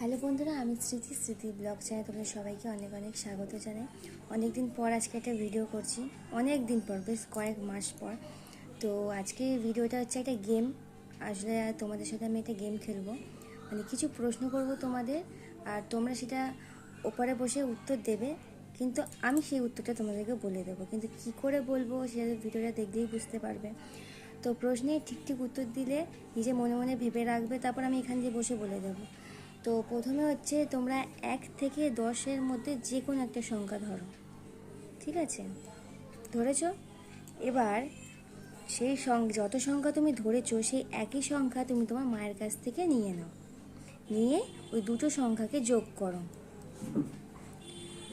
Hello বন্ধুরা, আমি স্মৃতি ব্লগ চ্যানেলে তোমাদের সবাইকে অনেক অনেক স্বাগত জানাই। অনেক দিন পর আজকে একটা ভিডিও করছি, অনেক দিন পর, বেশ কয়েক মাস পর। তো আজকে ভিডিওটা হচ্ছে একটা গেম। আসলে তোমাদের সাথে আমি একটা গেম খেলবো, মানে কিছু প্রশ্ন করব তোমাদের, আর তোমরা সেটা ওপারে বসে উত্তর দেবে, কিন্তু আমি সেই উত্তরটা তোমাদেরকে বলে দেবো। কিন্তু কি করে বলবো সেটা ভিডিওটা দেখলেই বুঝতে পারবে। তো প্রশ্নের ঠিক ঠিক উত্তর দিলে নিজে মনে মনে ভেবে রাখবে, তারপর আমি এখান দিয়ে বসে বলে দেবো। তো প্রথমে হচ্ছে তোমরা 1 থেকে 10-এর মধ্যে যে কোনো একটা সংখ্যা ধরো, ঠিক আছে? ধরেছো? এবার সেই যত সংখ্যা তুমি ধরেছো সেই একই সংখ্যা তুমি তোমার মায়ের কাছ থেকে নিয়ে নাও, নিয়ে ওই দুটো সংখ্যাকে যোগ করো।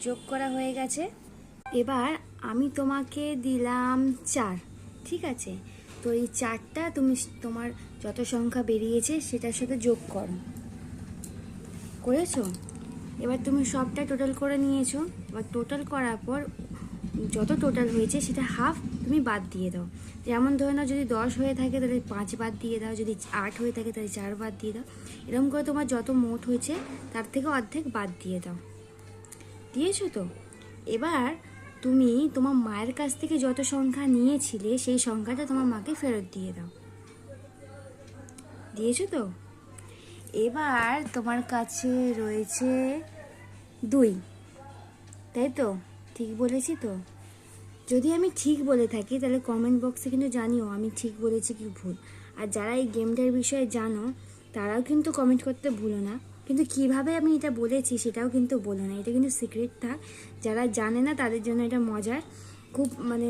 যোগ করা হয়ে গেছে। এবার আমি তোমাকে দিলাম 4, ঠিক আছে? তো এই 4টা তুমি তোমার যত সংখ্যা বেরিয়েছে সেটার সাথে যোগ করো। করেছো? এবার তুমি সবটা টোটাল করে নিয়েছো। এবার টোটাল করার পর যত টোটাল হয়েছে সেটা হাফ তুমি বাদ দিয়ে দাও। যেমন ধরে নাও, যদি 10 হয়ে থাকে তাহলে 5 বাদ দিয়ে দাও, যদি 8 হয়ে থাকে তাহলে 4 বাদ দিয়ে দাও। এরকম করে তোমার যত মোট হয়েছে তার থেকে অর্ধেক বাদ দিয়ে দাও। দিয়েছো তো? এবার তুমি তোমার মায়ের কাছ থেকে যত সংখ্যা নিয়েছিলে সেই সংখ্যাটা তোমার মাকে ফেরত দিয়ে দাও। দিয়েছো তো? এবার তোমার কাছে রয়েছে 2, তাই তো? ঠিক বলেছি তো? যদি আমি ঠিক বলে থাকি তাহলে কমেন্ট বক্সে কিন্তু জানিও আমি ঠিক বলেছি কি ভুল। আর যারা এই গেমটার বিষয়ে জানো তারাও কিন্তু কমেন্ট করতে ভুলো না। কিন্তু কিভাবে আমি এটা বলেছি সেটাও কিন্তু বলো না, এটা কিন্তু সিক্রেট থাক। যারা জানে না তাদের জন্য এটা মজার, খুব মানে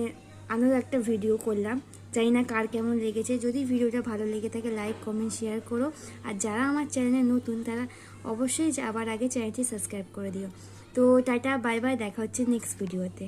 আনন্দ একটা ভিডিও করলাম। জানি না কার কেমন লেগেছে। যদি ভিডিওটা ভালো লেগে থাকে লাইক কমেন্ট শেয়ার করো। আর যারা আমার চ্যানেলে নতুন তারা অবশ্যই যাবার আগে চ্যানেলটি সাবস্ক্রাইব করে দিও। তো টাটা, বাই বাই, দেখা হচ্ছে নেক্সট ভিডিওতে।